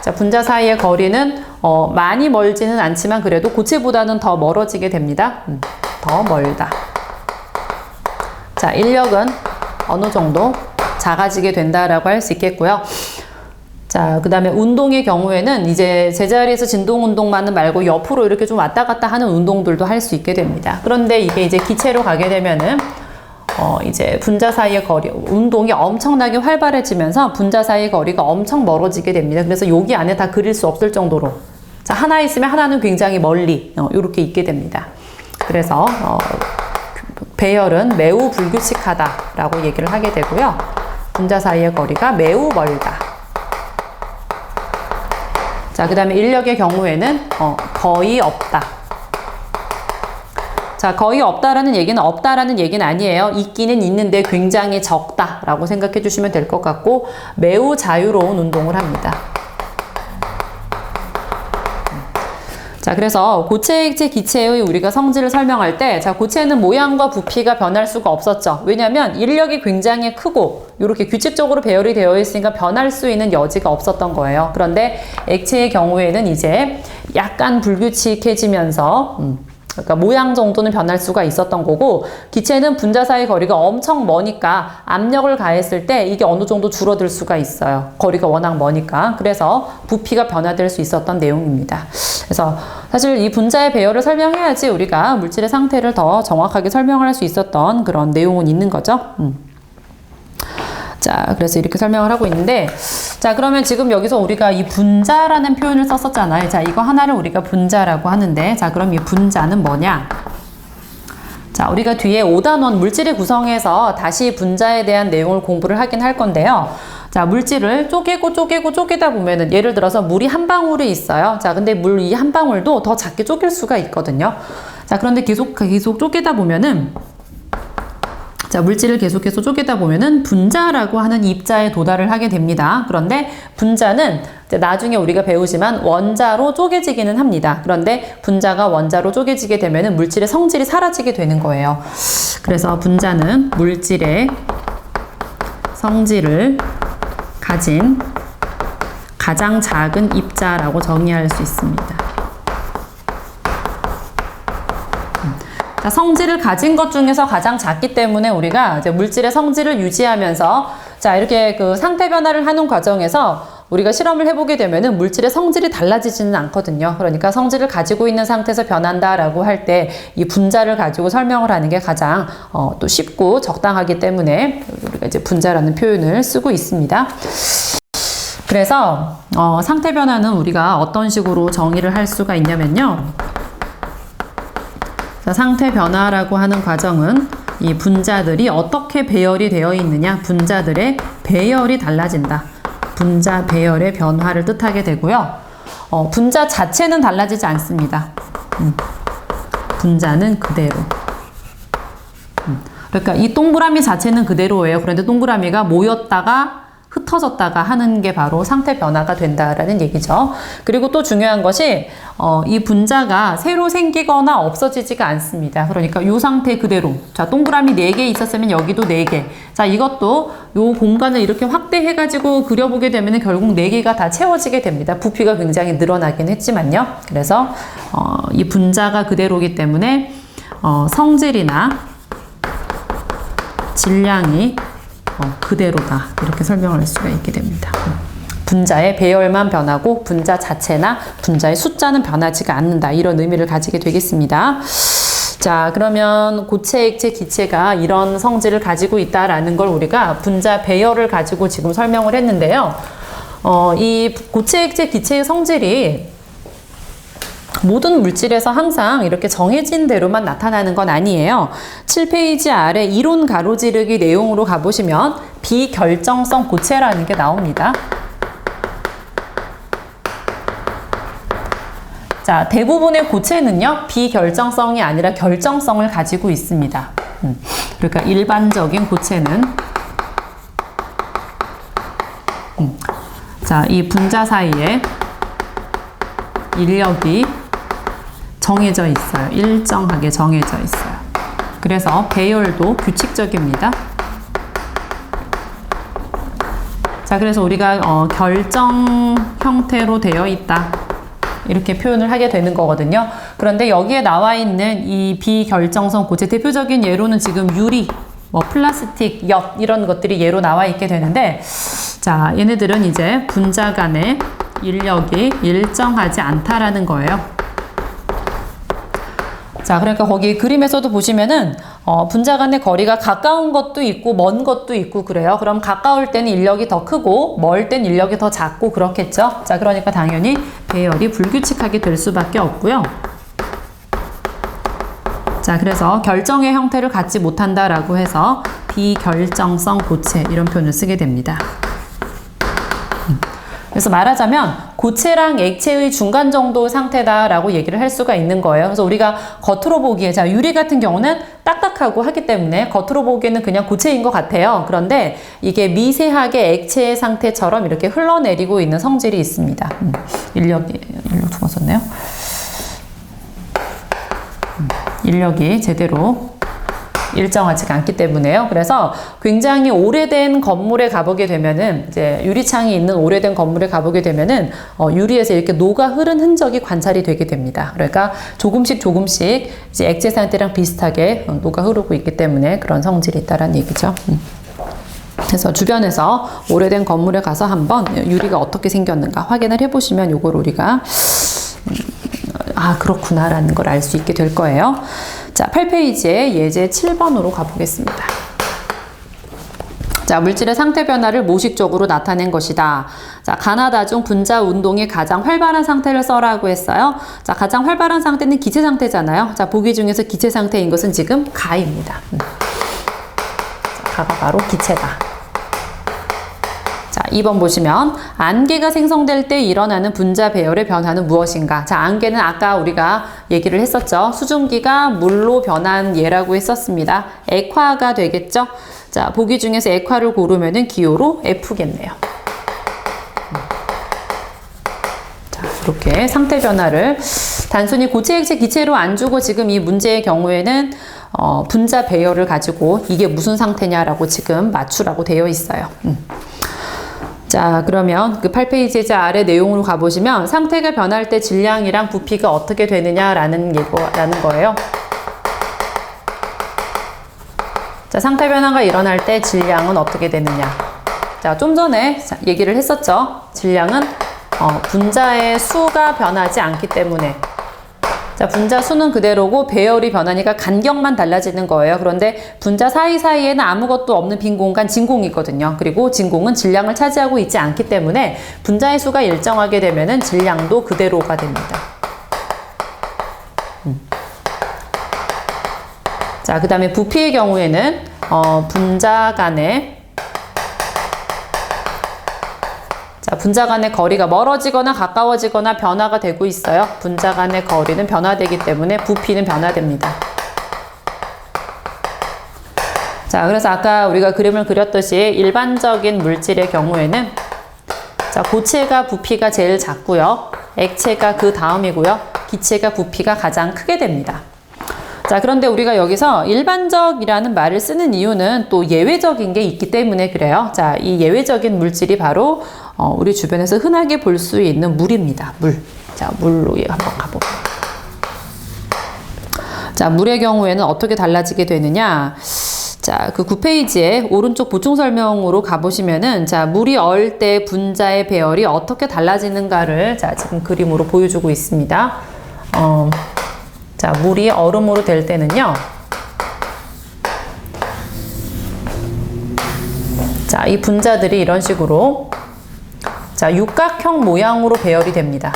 자, 분자 사이의 거리는 많이 멀지는 않지만 그래도 고체보다는 더 멀어지게 됩니다. 더 멀다. 자, 인력은 어느 정도 작아지게 된다라고 할 수 있겠고요. 자, 그 다음에 운동의 경우에는 이제 제자리에서 진동 운동만은 말고 옆으로 이렇게 좀 왔다 갔다 하는 운동들도 할 수 있게 됩니다. 그런데 이게 이제 기체로 가게 되면은 이제 분자 사이의 거리, 운동이 엄청나게 활발해지면서 분자 사이의 거리가 엄청 멀어지게 됩니다. 그래서 여기 안에 다 그릴 수 없을 정도로. 자, 하나 있으면 하나는 굉장히 멀리, 이렇게 있게 됩니다. 그래서, 배열은 매우 불규칙하다라고 얘기를 하게 되고요. 분자 사이의 거리가 매우 멀다. 자, 그 다음에 인력의 경우에는, 거의 없다. 자, 거의 없다라는 얘기는 없다라는 얘기는 아니에요. 있기는 있는데 굉장히 적다라고 생각해 주시면 될 것 같고, 매우 자유로운 운동을 합니다. 자, 그래서 고체, 액체, 기체의 우리가 성질을 설명할 때, 자, 고체는 모양과 부피가 변할 수가 없었죠. 왜냐하면 인력이 굉장히 크고 이렇게 규칙적으로 배열이 되어 있으니까 변할 수 있는 여지가 없었던 거예요. 그런데 액체의 경우에는 이제 약간 불규칙해지면서 그러니까 모양 정도는 변할 수가 있었던 거고, 기체는 분자 사이 거리가 엄청 머니까 압력을 가했을 때 이게 어느 정도 줄어들 수가 있어요. 거리가 워낙 머니까. 그래서 부피가 변화될 수 있었던 내용입니다. 그래서 사실 이 분자의 배열을 설명해야지 우리가 물질의 상태를 더 정확하게 설명할 수 있었던 그런 내용은 있는 거죠. 자, 그래서 이렇게 설명을 하고 있는데, 자, 그러면 지금 여기서 우리가 이 분자라는 표현을 썼었잖아요. 자, 이거 하나를 우리가 분자라고 하는데, 자, 그럼 이 분자는 뭐냐? 자, 우리가 뒤에 5단원 물질의 구성에서 다시 분자에 대한 내용을 공부를 하긴 할 건데요. 자, 물질을 쪼개다 보면은, 예를 들어서 물이 한 방울이 있어요. 자, 근데 물 이 한 방울도 더 작게 쪼갤 수가 있거든요. 자, 그런데 계속 쪼개다 보면은, 자, 물질을 계속해서 쪼개다 보면은 분자라고 하는 입자에 도달을 하게 됩니다. 그런데 분자는 이제 나중에 우리가 배우지만 원자로 쪼개지기는 합니다. 그런데 분자가 원자로 쪼개지게 되면은 물질의 성질이 사라지게 되는 거예요. 그래서 분자는 물질의 성질을 가진 가장 작은 입자라고 정의할 수 있습니다. 자, 성질을 가진 것 중에서 가장 작기 때문에 우리가 이제 물질의 성질을 유지하면서, 자, 이렇게 그 상태 변화를 하는 과정에서 우리가 실험을 해보게 되면은 물질의 성질이 달라지지는 않거든요. 그러니까 성질을 가지고 있는 상태에서 변한다라고 할 때 이 분자를 가지고 설명을 하는 게 가장 또 쉽고 적당하기 때문에 우리가 이제 분자라는 표현을 쓰고 있습니다. 그래서 상태 변화는 우리가 어떤 식으로 정의를 할 수가 있냐면요. 자, 상태 변화라고 하는 과정은 이 분자들이 어떻게 배열이 되어 있느냐, 분자들의 배열이 달라진다. 분자 배열의 변화를 뜻하게 되고요. 분자 자체는 달라지지 않습니다. 분자는 그대로. 그러니까 이 동그라미 자체는 그대로예요. 그런데 동그라미가 모였다가 흩어졌다가 하는 게 바로 상태 변화가 된다라는 얘기죠. 그리고 또 중요한 것이 이 분자가 새로 생기거나 없어지지가 않습니다. 그러니까 이 상태 그대로. 자, 동그라미 4개 있었으면 여기도 4개. 자, 이것도 이 공간을 이렇게 확대해가지고 그려보게 되면 결국 4개가 다 채워지게 됩니다. 부피가 굉장히 늘어나긴 했지만요. 그래서 이 분자가 그대로이기 때문에 성질이나 질량이 그대로다, 이렇게 설명을 할 수가 있게 됩니다. 분자의 배열만 변하고 분자 자체나 분자의 숫자는 변하지가 않는다, 이런 의미를 가지게 되겠습니다. 자, 그러면 고체, 액체, 기체가 이런 성질을 가지고 있다라는 걸 우리가 분자 배열을 가지고 지금 설명을 했는데요. 이 고체, 액체, 기체의 성질이 모든 물질에서 항상 이렇게 정해진 대로만 나타나는 건 아니에요. 7페이지 아래 이론 가로지르기 내용으로 가보시면 비결정성 고체라는 게 나옵니다. 자, 대부분의 고체는요, 비결정성이 아니라 결정성을 가지고 있습니다. 그러니까 일반적인 고체는 자, 이 분자 사이에 인력이 정해져 있어요. 일정하게 정해져 있어요. 그래서 배열도 규칙적입니다. 자, 그래서 우리가 결정 형태로 되어 있다, 이렇게 표현을 하게 되는 거거든요. 그런데 여기에 나와 있는 이 비결정성 고체, 대표적인 예로는 지금 유리, 플라스틱, 엿, 이런 것들이 예로 나와 있게 되는데, 자, 얘네들은 이제 분자 간의 인력이 일정하지 않다라는 거예요. 자, 그러니까 거기 그림에서도 보시면은 분자 간의 거리가 가까운 것도 있고 먼 것도 있고 그래요. 그럼 가까울 때는 인력이 더 크고 멀 땐 인력이 더 작고 그렇겠죠. 자, 그러니까 당연히 배열이 불규칙하게 될 수밖에 없고요. 자, 그래서 결정의 형태를 갖지 못한다라고 해서 비결정성 고체, 이런 표현을 쓰게 됩니다. 그래서 말하자면 고체랑 액체의 중간 정도 상태다라고 얘기를 할 수가 있는 거예요. 그래서 우리가 겉으로 보기에, 자, 유리 같은 경우는 딱딱하고 하기 때문에 겉으로 보기에는 그냥 고체인 것 같아요. 그런데 이게 미세하게 액체의 상태처럼 이렇게 흘러내리고 있는 성질이 있습니다. 인력 두 번 썼네요. 인력이 제대로 일정하지가 않기 때문에요. 그래서 굉장히 오래된 건물에 가보게 되면은, 이제 유리창이 있는 오래된 건물에 가보게 되면은 유리에서 이렇게 녹아 흐른 흔적이 관찰이 되게 됩니다. 그러니까 조금씩 이제 액체 상태랑 비슷하게 녹아 흐르고 있기 때문에 그런 성질이 있다라는 얘기죠. 그래서 주변에서 오래된 건물에 가서 한번 유리가 어떻게 생겼는가 확인을 해보시면 요걸 우리가 아, 그렇구나 라는 걸 알 수 있게 될 거예요. 자, 8페이지에 예제 7번으로 가보겠습니다. 자, 물질의 상태 변화를 모식적으로 나타낸 것이다. 자, 가나다 중 분자 운동이 가장 활발한 상태를 써라고 했어요. 자, 가장 활발한 상태는 기체 상태잖아요. 자, 보기 중에서 기체 상태인 것은 지금 가입니다. 자, 가가 바로 기체다. 자, 2번 보시면 안개가 생성될 때 일어나는 분자 배열의 변화는 무엇인가? 자, 안개는 아까 우리가 얘기를 했었죠. 수증기가 물로 변한 예라고 했었습니다. 액화가 되겠죠? 자, 보기 중에서 액화를 고르면은 기호로 F겠네요. 자, 이렇게 상태 변화를 단순히 고체, 액체, 기체로 안 주고 지금 이 문제의 경우에는 분자 배열을 가지고 이게 무슨 상태냐라고 지금 맞추라고 되어 있어요. 자, 그러면 그 8페이지 아래 내용으로 가보시면 상태가 변할 때 질량이랑 부피가 어떻게 되느냐라는 거예요. 자, 상태 변화가 일어날 때 질량은 어떻게 되느냐. 자, 좀 전에 얘기를 했었죠. 질량은 분자의 수가 변하지 않기 때문에. 자, 분자 수는 그대로고 배열이 변하니까 간격만 달라지는 거예요. 그런데 분자 사이사이에는 아무것도 없는 빈 공간, 진공이 있거든요. 그리고 진공은 질량을 차지하고 있지 않기 때문에 분자의 수가 일정하게 되면은 질량도 그대로가 됩니다. 자, 그 다음에 부피의 경우에는 분자 간의 거리가 멀어지거나 가까워지거나 변화가 되고 있어요. 분자 간의 거리는 변화되기 때문에 부피는 변화됩니다. 자, 그래서 아까 우리가 그림을 그렸듯이 일반적인 물질의 경우에는 자, 고체가 부피가 제일 작고요. 액체가 그 다음이고요. 기체가 부피가 가장 크게 됩니다. 자, 그런데 우리가 여기서 일반적이라는 말을 쓰는 이유는 또 예외적인 게 있기 때문에 그래요. 자, 이 예외적인 물질이 바로 우리 주변에서 흔하게 볼 수 있는 물입니다. 물. 자, 물로 한번 가볼게요. 자, 물의 경우에는 어떻게 달라지게 되느냐. 자, 그 9페이지에 오른쪽 보충 설명으로 가보시면은 자, 물이 얼 때 분자의 배열이 어떻게 달라지는가를 자, 지금 그림으로 보여주고 있습니다. 자, 물이 얼음으로 될 때는요. 자, 이 분자들이 이런 식으로 자, 육각형 모양으로 배열이 됩니다.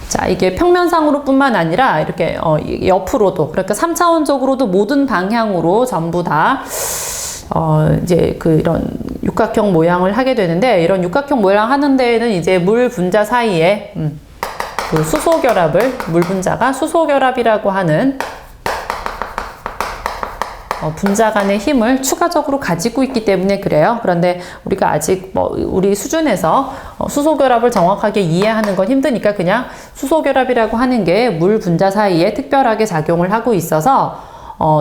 자, 이게 평면상으로 뿐만 아니라 이렇게 옆으로도, 그러니까 3차원적으로도 모든 방향으로 전부 다 이제 이런 육각형 모양을 하게 되는데, 이런 육각형 모양 하는 데에는 이제 물 분자 사이에 그 수소결합을, 물 분자가 수소결합이라고 하는 분자 간의 힘을 추가적으로 가지고 있기 때문에 그래요. 그런데 우리가 아직 우리 수준에서 수소결합을 정확하게 이해하는 건 힘드니까 그냥 수소결합이라고 하는 게 물 분자 사이에 특별하게 작용을 하고 있어서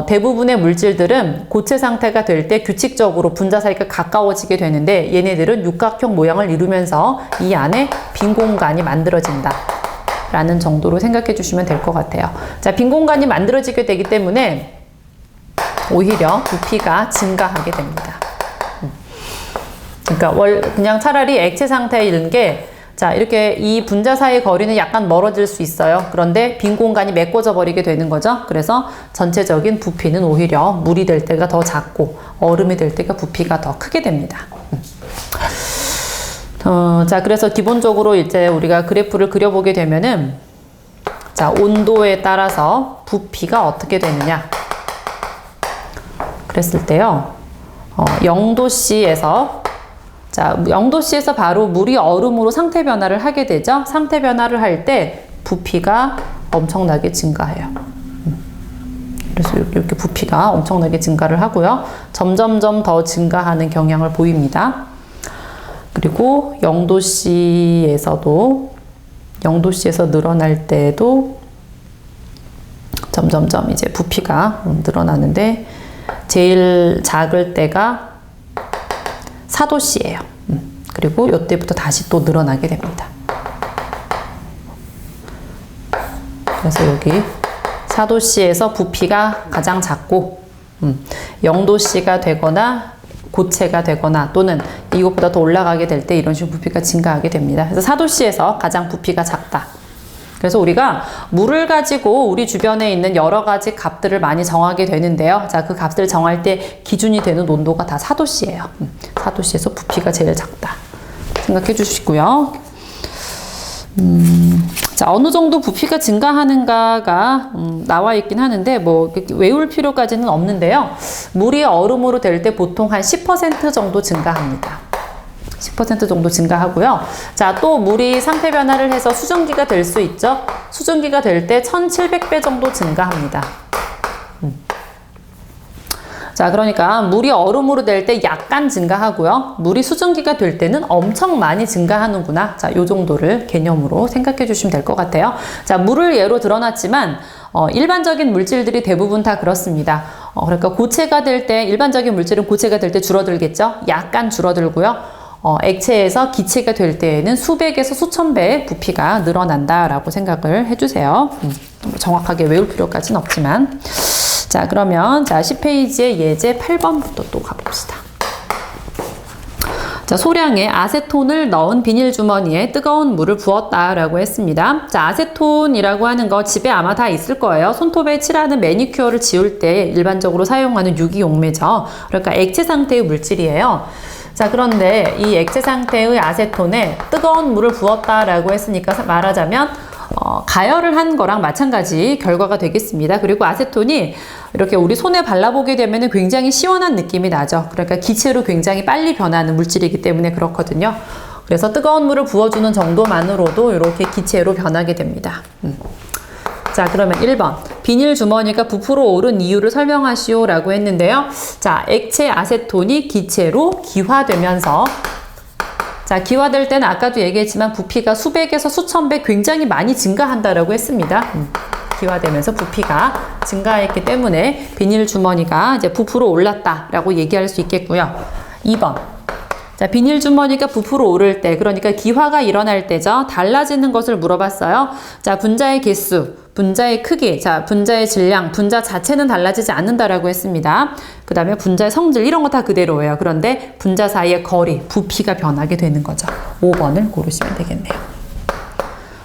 대부분의 물질들은 고체 상태가 될 때 규칙적으로 분자 사이가 가까워지게 되는데, 얘네들은 육각형 모양을 이루면서 이 안에 빈 공간이 만들어진다 라는 정도로 생각해 주시면 될 것 같아요. 자, 빈 공간이 만들어지게 되기 때문에 오히려 부피가 증가하게 됩니다. 그러니까 그냥 차라리 액체 상태인 게, 자, 이렇게 이 분자 사이 거리는 약간 멀어질 수 있어요. 그런데 빈 공간이 메꿔져 버리게 되는 거죠. 그래서 전체적인 부피는 오히려 물이 될 때가 더 작고 얼음이 될 때가 부피가 더 크게 됩니다. 자, 그래서 기본적으로 이제 우리가 그래프를 그려보게 되면은 자, 온도에 따라서 부피가 어떻게 되느냐 그랬을 때요. 0도씨에서 자, 0도씨에서 바로 물이 얼음으로 상태 변화를 하게 되죠. 상태 변화를 할 때 부피가 엄청나게 증가해요. 그래서 이렇게 부피가 엄청나게 증가를 하고요. 점점점 더 증가하는 경향을 보입니다. 그리고 0도씨에서 늘어날 때도 점점점 이제 부피가 늘어나는데 제일 작을 때가 4도씨예요. 그리고 이때부터 다시 또 늘어나게 됩니다. 그래서 여기 4도씨에서 부피가 가장 작고 0도씨가 되거나 고체가 되거나 또는 이것보다 더 올라가게 될 때 이런 식으로 부피가 증가하게 됩니다. 그래서 4도씨에서 가장 부피가 작다. 그래서 우리가 물을 가지고 우리 주변에 있는 여러 가지 값들을 많이 정하게 되는데요. 자, 그 값들을 정할 때 기준이 되는 온도가 다 4도씨예요. 4도씨에서 부피가 제일 작다. 생각해 주시고요. 자, 어느 정도 부피가 증가하는가가 나와 있긴 하는데 뭐 외울 필요까지는 없는데요. 물이 얼음으로 될 때 보통 한 10% 정도 증가합니다. 10% 정도 증가하고요. 자, 또 물이 상태 변화를 해서 수증기가 될 수 있죠. 수증기가 될 때 1700배 정도 증가합니다. 자, 그러니까 물이 얼음으로 될 때 약간 증가하고요. 물이 수증기가 될 때는 엄청 많이 증가하는구나. 자, 요 정도를 개념으로 생각해 주시면 될 것 같아요. 자, 물을 예로 들어놨지만 일반적인 물질들이 대부분 다 그렇습니다. 그러니까 고체가 될 때, 일반적인 물질은 고체가 될 때 줄어들겠죠. 약간 줄어들고요. 액체에서 기체가 될 때에는 수백에서 수천 배의 부피가 늘어난다라고 생각을 해주세요. 정확하게 외울 필요까지는 없지만. 자, 그러면 10페이지의 예제 8번부터 또 가봅시다. 자, 소량의 아세톤을 넣은 비닐 주머니에 뜨거운 물을 부었다라고 했습니다. 자, 아세톤이라고 하는 거 집에 아마 다 있을 거예요. 손톱에 칠하는 매니큐어를 지울 때 일반적으로 사용하는 유기용매죠. 그러니까 액체 상태의 물질이에요. 자, 그런데 이 액체 상태의 아세톤에 뜨거운 물을 부었다라고 했으니까 말하자면 가열을 한 거랑 마찬가지 결과가 되겠습니다. 그리고 아세톤이 이렇게 우리 손에 발라보게 되면 굉장히 시원한 느낌이 나죠. 그러니까 기체로 굉장히 빨리 변하는 물질이기 때문에 그렇거든요. 그래서 뜨거운 물을 부어주는 정도만으로도 이렇게 기체로 변하게 됩니다. 자, 그러면 1번. 비닐 주머니가 부풀어 오른 이유를 설명하시오 라고 했는데요. 자, 액체 아세톤이 기체로 기화되면서 자, 기화될 때는 아까도 얘기했지만 부피가 수백에서 수천 배 굉장히 많이 증가한다라고 했습니다. 기화되면서 부피가 증가했기 때문에 비닐 주머니가 이제 부풀어 올랐다라고 얘기할 수 있겠고요. 2번. 자, 비닐 주머니가 부풀어 오를 때, 그러니까 기화가 일어날 때죠. 달라지는 것을 물어봤어요. 자, 분자의 개수, 분자의 크기, 자, 분자의 질량, 분자 자체는 달라지지 않는다라고 했습니다. 그 다음에 분자의 성질, 이런 거 다 그대로예요. 그런데 분자 사이의 거리, 부피가 변하게 되는 거죠. 5번을 고르시면 되겠네요.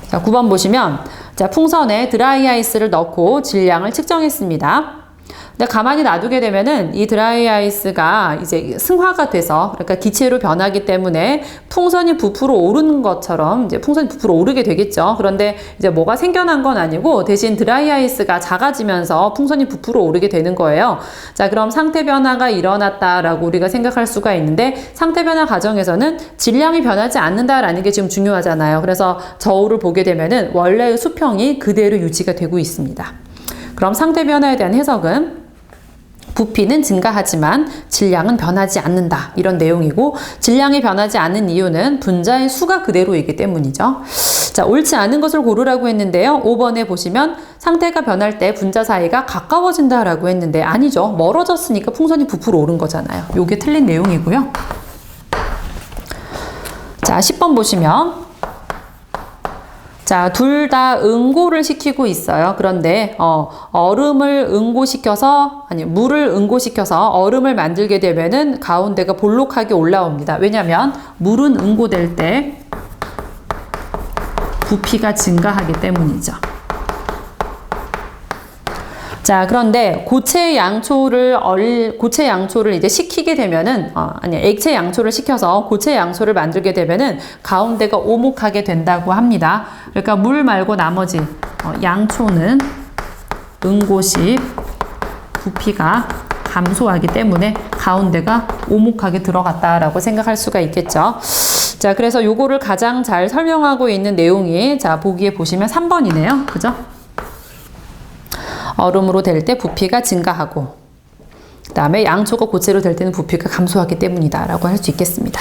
자, 9번 보시면, 자, 풍선에 드라이 아이스를 넣고 질량을 측정했습니다. 근데 가만히 놔두게 되면은 이 드라이 아이스가 이제 승화가 돼서, 그러니까 기체로 변하기 때문에 풍선이 부풀어 오르는 것처럼 이제 풍선이 부풀어 오르게 되겠죠. 그런데 이제 뭐가 생겨난 건 아니고 대신 드라이 아이스가 작아지면서 풍선이 부풀어 오르게 되는 거예요. 자, 그럼 상태 변화가 일어났다라고 우리가 생각할 수가 있는데, 상태 변화 과정에서는 질량이 변하지 않는다라는 게 지금 중요하잖아요. 그래서 저울을 보게 되면은 원래의 수평이 그대로 유지가 되고 있습니다. 그럼 상태 변화에 대한 해석은 부피는 증가하지만 질량은 변하지 않는다, 이런 내용이고, 질량이 변하지 않는 이유는 분자의 수가 그대로이기 때문이죠. 자, 옳지 않은 것을 고르라고 했는데요. 5번에 보시면 상태가 변할 때 분자 사이가 가까워진다라고 했는데 아니죠. 멀어졌으니까 풍선이 부풀어 오른 거잖아요. 요게 틀린 내용이고요. 자, 10번 보시면 자, 둘 다 응고를 시키고 있어요. 그런데 얼음을 응고시켜서, 아니 물을 응고시켜서 얼음을 만들게 되면은 가운데가 볼록하게 올라옵니다. 왜냐하면 물은 응고될 때 부피가 증가하기 때문이죠. 자, 그런데 고체 양초를 이제 식히게 되면은, 액체 양초를 식혀서 고체 양초를 만들게 되면은 가운데가 오목하게 된다고 합니다. 그러니까 물 말고 나머지, 양초는 응고 시 부피가 감소하기 때문에 가운데가 오목하게 들어갔다라고 생각할 수가 있겠죠. 자, 그래서 요거를 가장 잘 설명하고 있는 내용이, 자, 보기에 보시면 3번이네요. 그죠? 얼음으로 될 때 부피가 증가하고, 그 다음에 양초가 고체로 될 때는 부피가 감소하기 때문이다 라고 할 수 있겠습니다.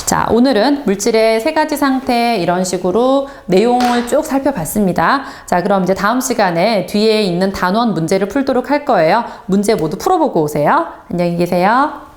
자, 오늘은 물질의 세 가지 상태 이런 식으로 내용을 쭉 살펴봤습니다. 자, 그럼 이제 다음 시간에 뒤에 있는 단원 문제를 풀도록 할 거예요. 문제 모두 풀어보고 오세요. 안녕히 계세요.